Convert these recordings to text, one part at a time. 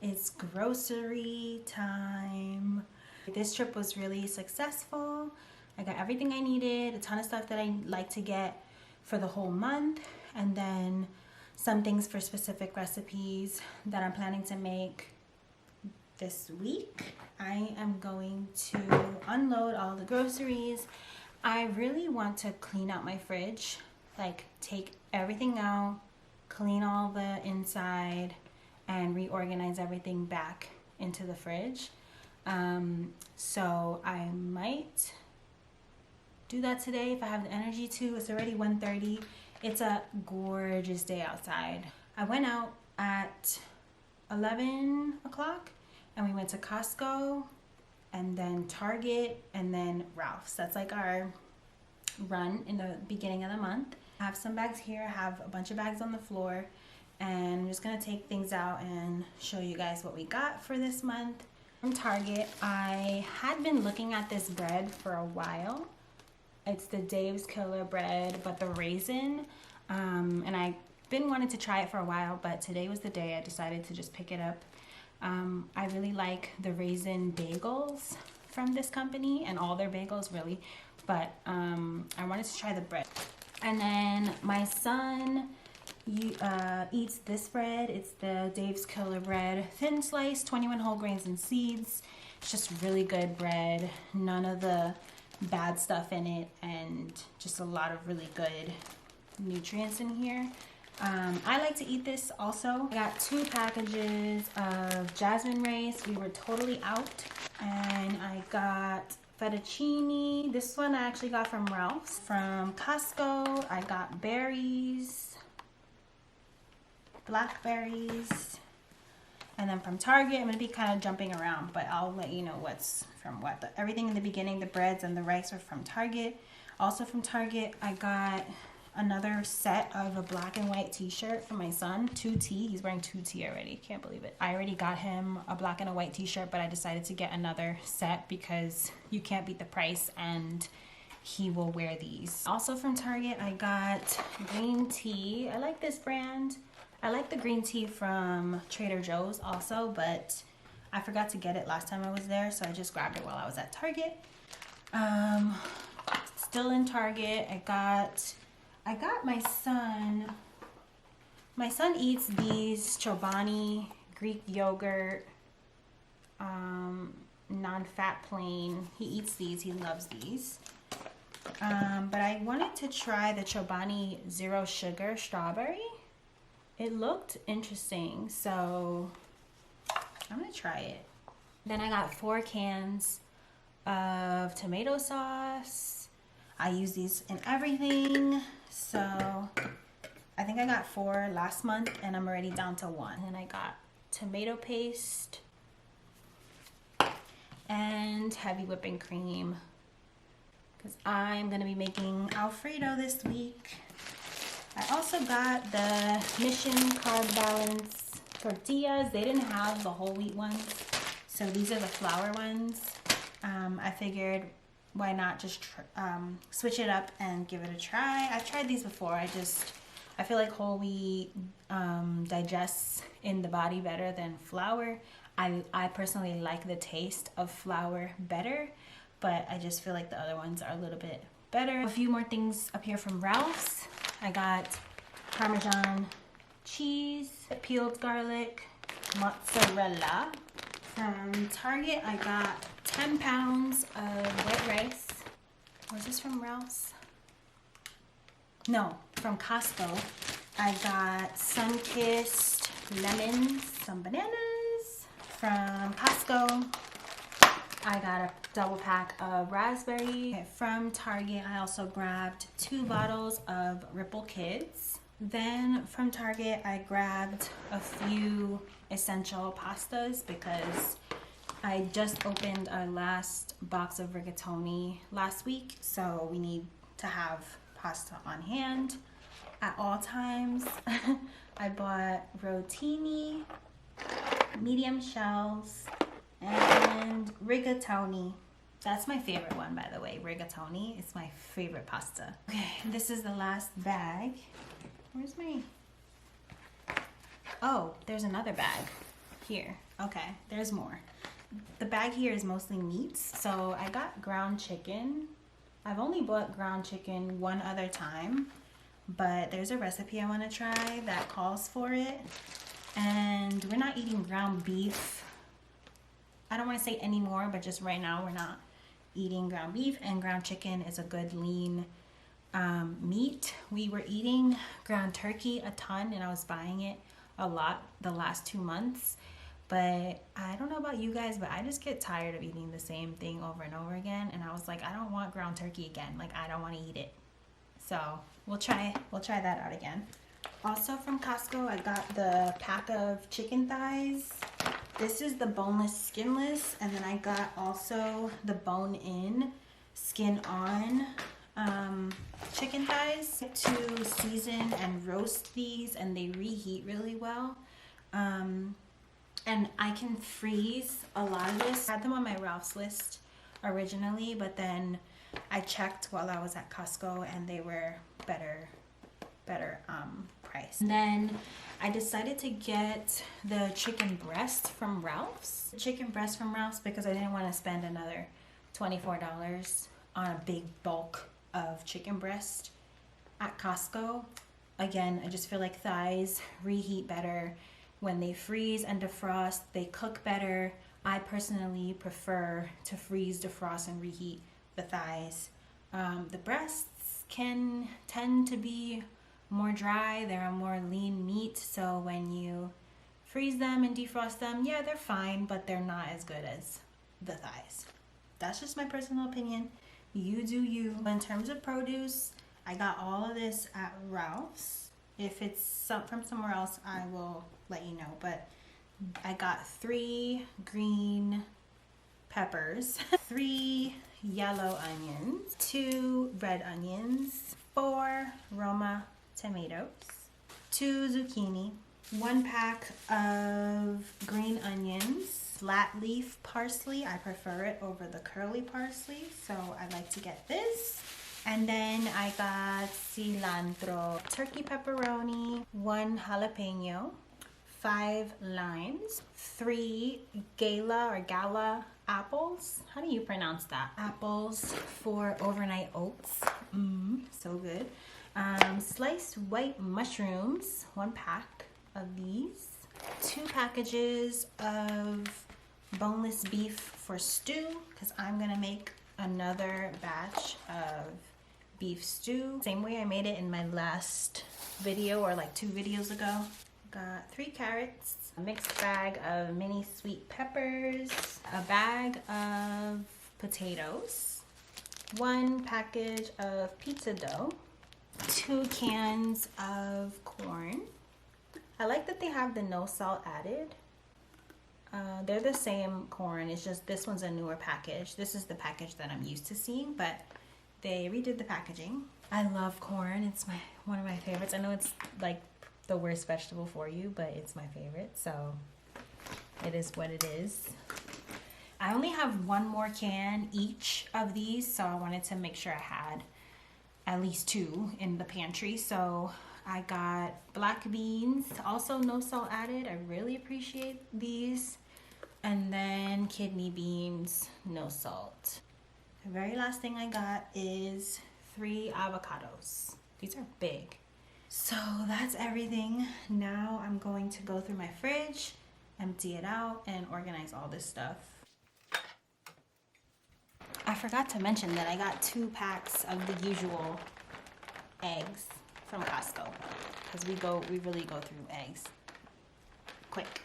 It's grocery time. This trip was really successful. I got everything I needed, a ton of stuff that I like to get for the whole month, and then some things for specific recipes that I'm planning to make this week. I am going to unload all the groceries. I really want to clean out my fridge, like take everything out, clean all the inside, and reorganize everything back into the fridge. So I might do that today if I have the energy to. It's already 1:30. It's a gorgeous day outside. I went out at 11 o'clock and we went to Costco and then Target and then Ralph's. That's like our run in the beginning of the month. I have some bags here. I have a bunch of bags on the floor. And I'm just gonna take things out and show you guys what we got for this month. From Target, I had been looking at this bread for a while. It's the Dave's Killer bread, but the raisin. And I've been wanting to try it for a while, but today was the day I decided to just pick it up. I really like the raisin bagels from this company, and all their bagels really, but I wanted to try the bread. And then my son eats this bread. It's the Dave's Killer bread, thin slice, 21 whole grains and seeds. It's just really good bread, none of the bad stuff in it, and just a lot of really good nutrients in here. I like to eat this also. I got 2 packages of jasmine rice. We were totally out. And I got fettuccine. This one I actually got from Ralph's. From Costco, I got berries, blackberries, and then from Target, I'm gonna be kind of jumping around, but I'll let you know what's from what. But everything in the beginning, the breads and the rice, are from Target. Also from Target, I got another set of a black and white t-shirt for my son, 2T. He's wearing 2T already. Can't believe it. I already got him a black and a white t-shirt, but I decided to get another set because you can't beat the price and he will wear these. Also from Target, I got green tea. I like this brand. I like the green tea from Trader Joe's also, but I forgot to get it last time I was there, so I just grabbed it while I was at Target. Still in Target, I got my son eats these Chobani Greek yogurt, non-fat plain. He eats these, he loves these. But I wanted to try the Chobani Zero Sugar Strawberry. It looked interesting, so I'm gonna try it. Then I got 4 cans of tomato sauce. I use these in everything, so I think I got 4 last month and I'm already down to 1. And I got tomato paste and heavy whipping cream because I'm gonna be making Alfredo this week. I also got the Mission Carb Balance tortillas. They didn't have the whole wheat ones, so these are the flour ones. I figured why not just switch it up and give it a try. I've tried these before. I feel like whole wheat digests in the body better than flour. I personally like the taste of flour better, but I just feel like the other ones are a little bit better. A few more things up here from Ralph's. I got Parmesan cheese, peeled garlic, mozzarella. From Target, I got 10 pounds of white rice. Was this from Ralph's? No, from Costco. I got sun-kissed lemons, some bananas. From Costco, I got a double pack of raspberry. From Target, I also grabbed 2 bottles of Ripple Kids. Then from Target, I grabbed a few essential pastas because I just opened our last box of rigatoni last week, so we need to have pasta on hand at all times. I bought rotini, medium shells, and rigatoni. That's my favorite one, by the way. Rigatoni is my favorite pasta. Okay, this is the last bag. Where's my... Oh, there's another bag. here. Okay, there's more. The bag here is mostly meats. So I got ground chicken. I've only bought ground chicken one other time, but there's a recipe I want to try that calls for it. And we're not eating ground beef. I don't want to say anymore, but just right now we're not eating ground beef, and ground chicken is a good lean meat. We were eating ground turkey a ton, and I was buying it a lot the last 2 months. But I don't know about you guys, but I just get tired of eating the same thing over and over again. And I was like, I don't want ground turkey again. Like, I don't want to eat it. So we'll try that out again. Also from Costco, I got the pack of chicken thighs. This is the boneless, skinless. And then I got also the bone-in, skin-on chicken thighs to season and roast these, and they reheat really well. And I can freeze a lot of this. I had them on my Ralph's list originally, but then I checked while I was at Costco and they were better price. And then I decided to get the chicken breast from Ralph's. Chicken breast from Ralph's because I didn't want to spend another $24 on a big bulk of chicken breast at Costco. Again, I just feel like thighs reheat better. When they freeze and defrost, they cook better. I personally prefer to freeze, defrost, and reheat the thighs. The breasts can tend to be more dry. They're a more lean meat, so when you freeze them and defrost them, yeah, they're fine, but they're not as good as the thighs. That's just my personal opinion. You do you. In terms of produce, I got all of this at Ralph's. If it's from somewhere else, I will let you know. But I got 3 green peppers, 3 yellow onions, 2 red onions, 4 Roma tomatoes, 2 zucchini, 1 pack of green onions, flat leaf parsley. I prefer it over the curly parsley, so I like to get this. And then I got cilantro, turkey pepperoni, 1 jalapeno, 5 limes, 3 gala apples. How do you pronounce that? Apples, 4 overnight oats. So good. Sliced white mushrooms, 1 pack of these. 2 packages of boneless beef for stew, because I'm gonna make another batch of beef stew. Same way I made it in my last video, or like 2 videos ago. Got 3 carrots, a mixed bag of mini sweet peppers, a bag of potatoes, 1 package of pizza dough, 2 cans of corn. I like that they have the no salt added. They're the same corn, it's just this one's a newer package. This is the package that I'm used to seeing, but they redid the packaging. I love corn. It's one of my favorites. I know it's like the worst vegetable for you, but it's my favorite, so it is what it is. I only have 1 more can each of these, so I wanted to make sure I had at least 2 in the pantry. So I got black beans, also no salt added. I really appreciate these. And then kidney beans, no salt. The very last thing I got is 3 avocados. These are big. So that's everything. Now I'm going to go through my fridge, empty it out, and organize all this stuff. I forgot to mention that I got 2 packs of the usual eggs from Costco, because we really go through eggs quick.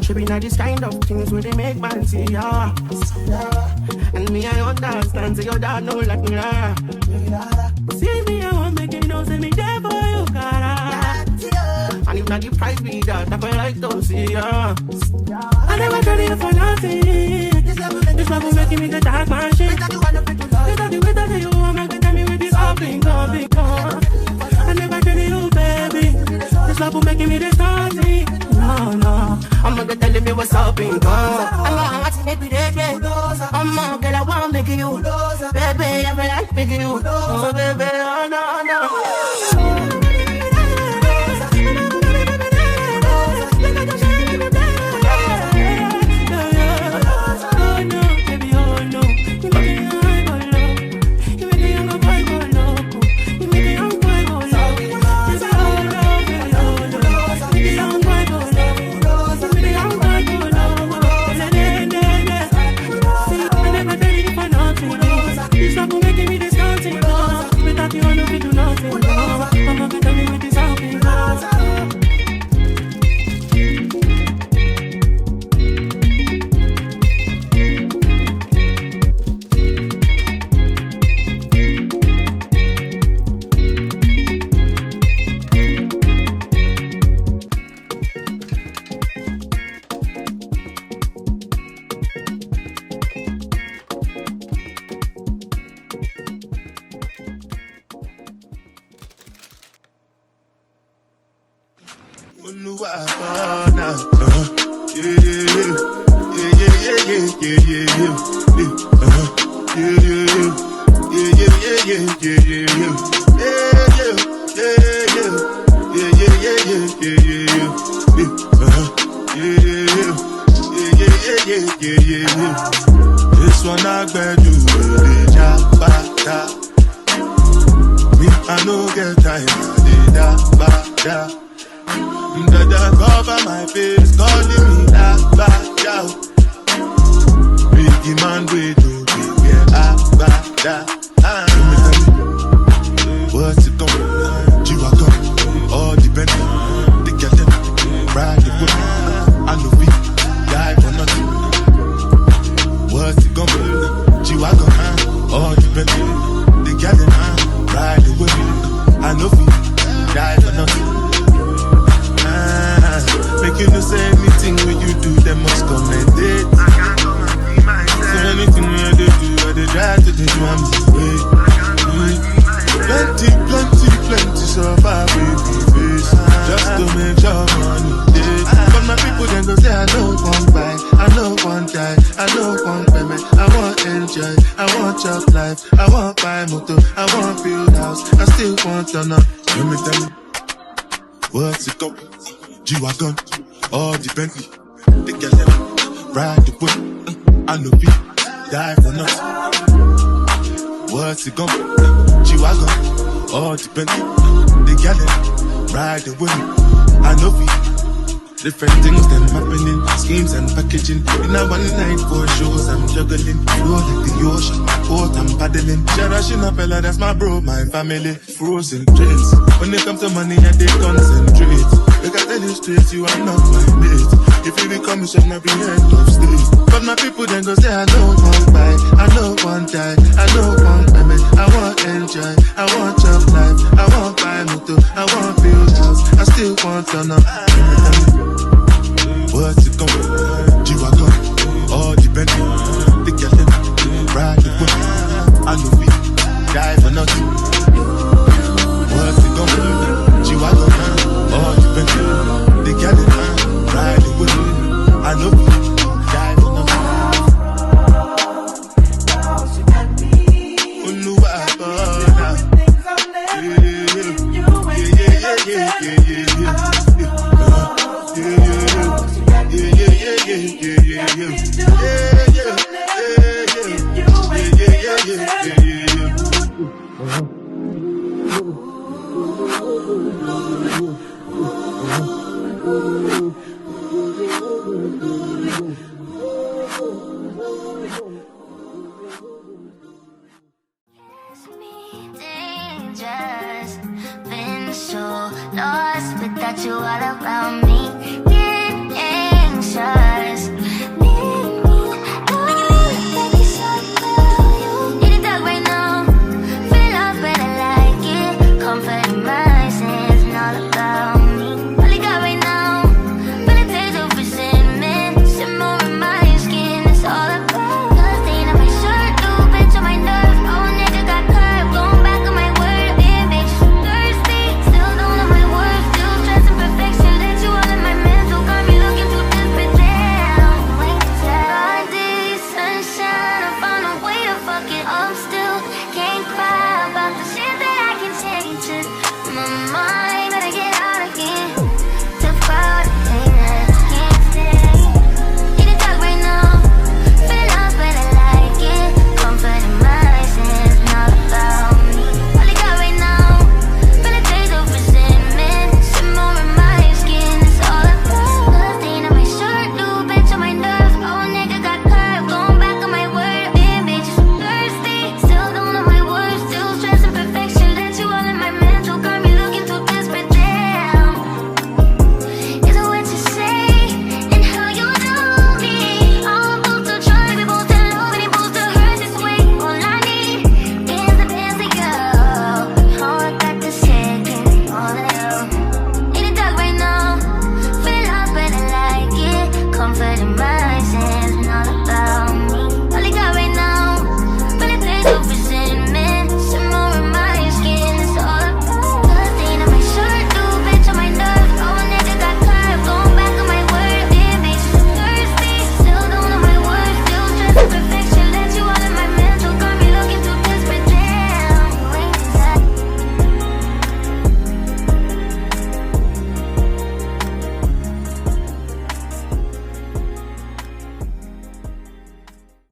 She be not this kind of things where they make man see ya. And me, I understand, so your dad know like me, see me, I want make you know, say me there for you, cara. And if not the price be that, I feel like don't see ya. I never tell you for nothing. This love will make me the dark man shit. Without the way that you want, make me tell me with this all thing, all thing, I never tell you, baby. This love will make me the starting. No, I'm not telling me what's up in God. I'm not to make me dead, I'm not girl, I wanna make you. Baby, I feel like making you. Oh, baby, oh, no. This one I bet you will ja ba me I no get time da ba da. Dada cover my face, calling me da ba da. Biggie man we do big yeah ba da. What's it coming? G-Wagon, all depend. The girl them ride the whip. I know we die for nothing. What's it gonna be? G-Wagon, all depend. The girl them ride the whip. I know we die for nothing. Make you know say anything when you do, they must commendate. So anything when you do, I they try to do I'm way. Plenty survive with the face. Just to make sure money day. But my people then go say I know one buy, I know one die, I know one payment. I want enjoy, I want job life, I want buy motor, I want build house, I still want to know. Let me tell me, what's it called? G-Wagon, all the Bentley. The girl them ride the whip. I know people die for nothing. What's it gonna be? G-Wagon, all the Bentley. The girl them ride the whip. I know people. Different things them happening, schemes and packaging. In a one night for shows, I'm juggling. Flow like the ocean, port I'm paddling. Sharashina fella, that's my bro, my family. Frozen trains. When it comes to money, I they concentrate. Look, I tell you straight, you are not my mate. If you become a shame, I'll be head of state. But my people then go say, I know one buy, I know one die, I know one payment. I want enjoy, I want job life, I want buy motor, I want build house, I still want to know. What's it gonna be? G-Wagon, all the Bentley. The girl them ride the whip. I know we die for nothing. What's it gonna be? G-Wagon, all the Bentley. The girl them ride the whip. I know we die for nothing. Oh no, I thought yeah.